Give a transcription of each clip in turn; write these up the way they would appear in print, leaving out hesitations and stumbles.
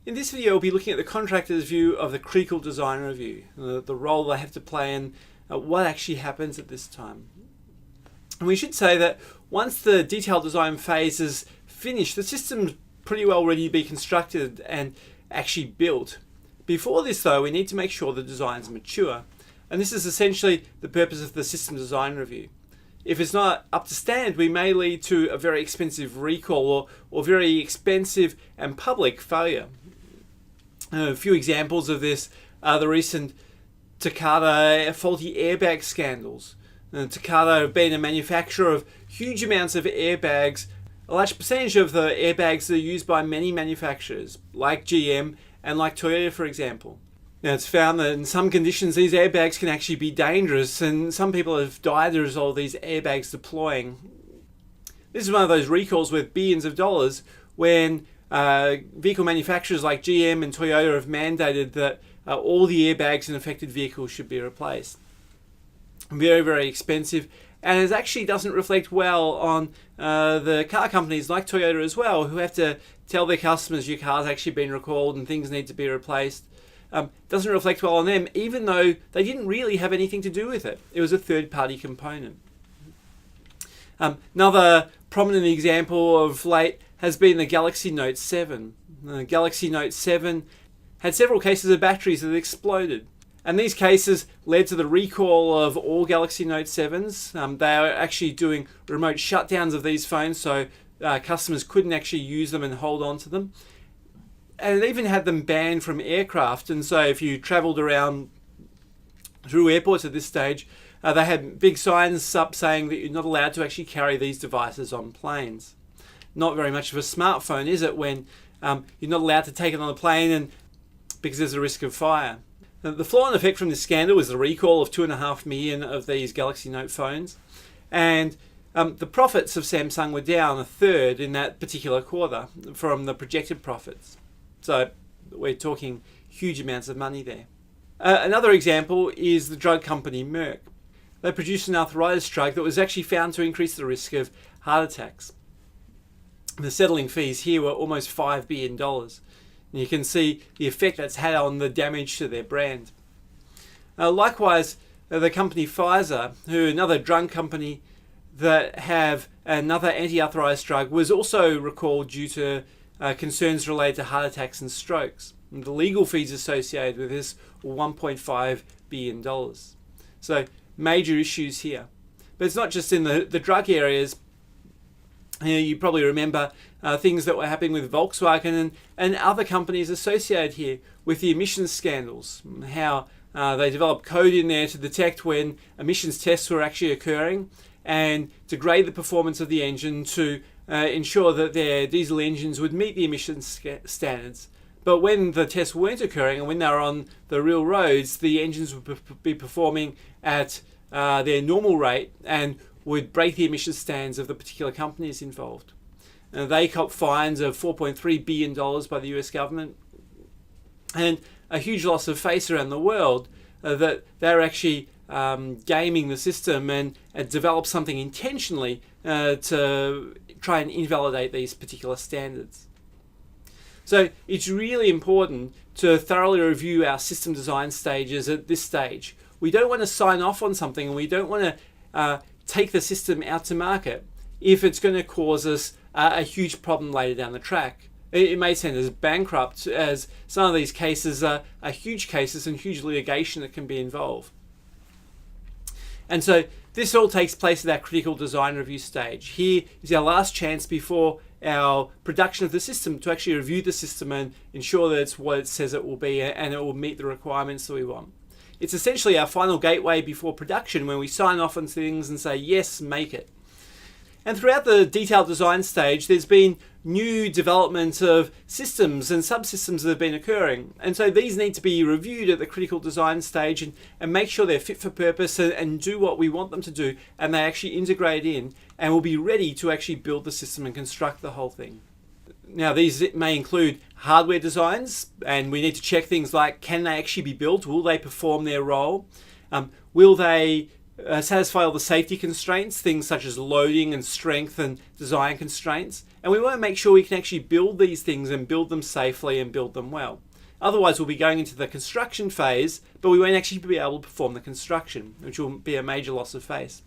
In this video, we'll be looking at the contractor's view of the critical design review, the role they have to play and what actually happens at this time. And we should say that once the detailed design phase is finished, the system's pretty well ready to be constructed and actually built. Before this though, we need to make sure the design's mature. And this is essentially the purpose of the system design review. If it's not up to standard, we may lead to a very expensive recall or very expensive and public failure. A few examples of this are the recent Takata faulty airbag scandals. Takata have been a manufacturer of huge amounts of airbags. A large percentage of the airbags are used by many manufacturers, like GM and like Toyota, for example. Now, it's found that in some conditions these airbags can actually be dangerous, and some people have died as a result of these airbags deploying. This is one of those recalls worth billions of dollars when vehicle manufacturers like GM and Toyota have mandated that all the airbags in affected vehicles should be replaced. Very, very expensive, and it actually doesn't reflect well on the car companies like Toyota as well, who have to tell their customers your car's actually been recalled and things need to be replaced. Doesn't reflect well on them, even though they didn't really have anything to do with it. It was a third-party component. Another prominent example of late has been the Galaxy Note 7. The Galaxy Note 7 had several cases of batteries that exploded. And these cases led to the recall of all Galaxy Note 7s. They are actually doing remote shutdowns of these phones, so customers couldn't actually use them and hold on to them. And it even had them banned from aircraft. And so if you travelled around through airports at this stage, they had big signs up saying that you're not allowed to actually carry these devices on planes. Not very much of a smartphone, is it, when you're not allowed to take it on a plane and because there's a risk of fire. The flow-on effect from this scandal was the recall of 2.5 million of these Galaxy Note phones, and the profits of Samsung were down 1/3 in that particular quarter from the projected profits. So we're talking huge amounts of money there. Another example is the drug company Merck. They produced an arthritis drug that was actually found to increase the risk of heart attacks. The settling fees here were almost $5 billion. And you can see the effect that's had on the damage to their brand. Likewise, the company Pfizer, who another drug company that have another anti-arthritis drug, was also recalled due to concerns related to heart attacks and strokes. And the legal fees associated with this were $1.5 billion. So major issues here. But it's not just in the drug areas. You probably remember things that were happening with Volkswagen and other companies associated here with the emissions scandals. How they developed code in there to detect when emissions tests were actually occurring and to grade the performance of the engine to ensure that their diesel engines would meet the emissions standards. But when the tests weren't occurring and when they were on the real roads, the engines would be performing at their normal rate and would break the emissions standards of the particular companies involved. They copped fines of $4.3 billion by the US government and a huge loss of face around the world that they're actually gaming the system and developed something intentionally to try and invalidate these particular standards. So it's really important to thoroughly review our system design stages at this stage. We don't want to sign off on something, and we don't want to take the system out to market if it's going to cause us a huge problem later down the track. It may send us bankrupt, as some of these cases are huge cases and huge litigation that can be involved. And so this all takes place at our critical design review stage. Here is our last chance before our production of the system to actually review the system and ensure that it's what it says it will be and it will meet the requirements that we want. It's essentially our final gateway before production when we sign off on things and say, yes, make it. And throughout the detailed design stage, there's been new development of systems and subsystems that have been occurring. And so these need to be reviewed at the critical design stage and make sure they're fit for purpose and do what we want them to do, and they actually integrate in and will be ready to actually build the system and construct the whole thing. Now, these may include hardware designs, and we need to check things like, can they actually be built? Will they perform their role? Will they satisfy all the safety constraints, things such as loading and strength and design constraints? And we want to make sure we can actually build these things and build them safely and build them well. Otherwise, we'll be going into the construction phase, but we won't actually be able to perform the construction, which will be a major loss of face.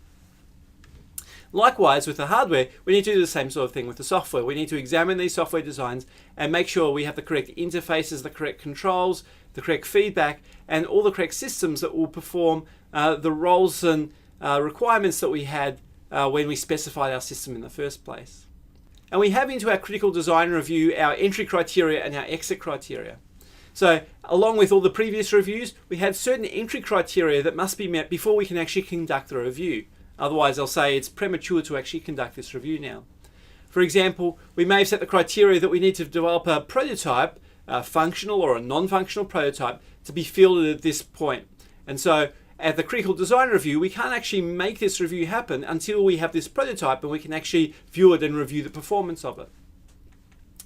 Likewise, with the hardware, we need to do the same sort of thing with the software. We need to examine these software designs and make sure we have the correct interfaces, the correct controls, the correct feedback, and all the correct systems that will perform the roles and requirements that we had when we specified our system in the first place. And we have into our critical design review our entry criteria and our exit criteria. So along with all the previous reviews, we had certain entry criteria that must be met before we can actually conduct the review. Otherwise, they'll say it's premature to actually conduct this review now. For example, we may have set the criteria that we need to develop a prototype, a functional or a non-functional prototype, to be fielded at this point. And so at the critical design review, we can't actually make this review happen until we have this prototype and we can actually view it and review the performance of it.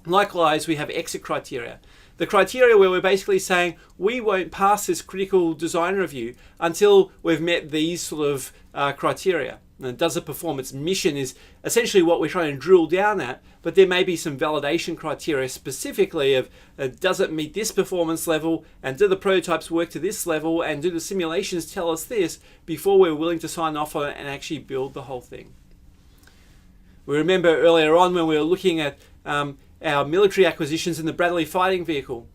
Likewise, we have exit criteria. The criteria where we're basically saying we won't pass this critical design review until we've met these sort of criteria. And does it perform its mission is essentially what we're trying to drill down at, but there may be some validation criteria specifically of does it meet this performance level, and do the prototypes work to this level, and do the simulations tell us this before we're willing to sign off on it and actually build the whole thing. We remember earlier on when we were looking at our military acquisitions in the Bradley fighting vehicle,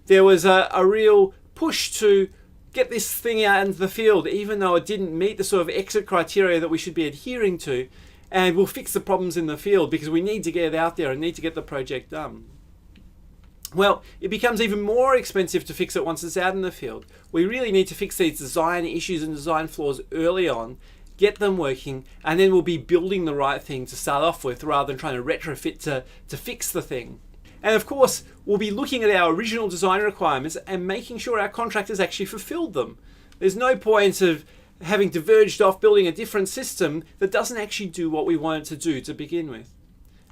there was a real push to get this thing out into the field, even though it didn't meet the sort of exit criteria that we should be adhering to, and we'll fix the problems in the field because we need to get it out there and need to get the project done. Well, it becomes even more expensive to fix it once it's out in the field. We really need to fix these design issues and design flaws early on, get them working, and then we'll be building the right thing to start off with rather than trying to retrofit to fix the thing. And of course, we'll be looking at our original design requirements and making sure our contractors actually fulfilled them. There's no point of having diverged off building a different system that doesn't actually do what we want it to do to begin with.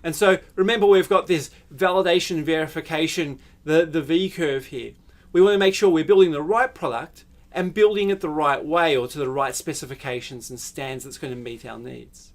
And so remember, we've got this validation, verification, the V curve here. We want to make sure we're building the right product and building it the right way or to the right specifications and standards that's going to meet our needs.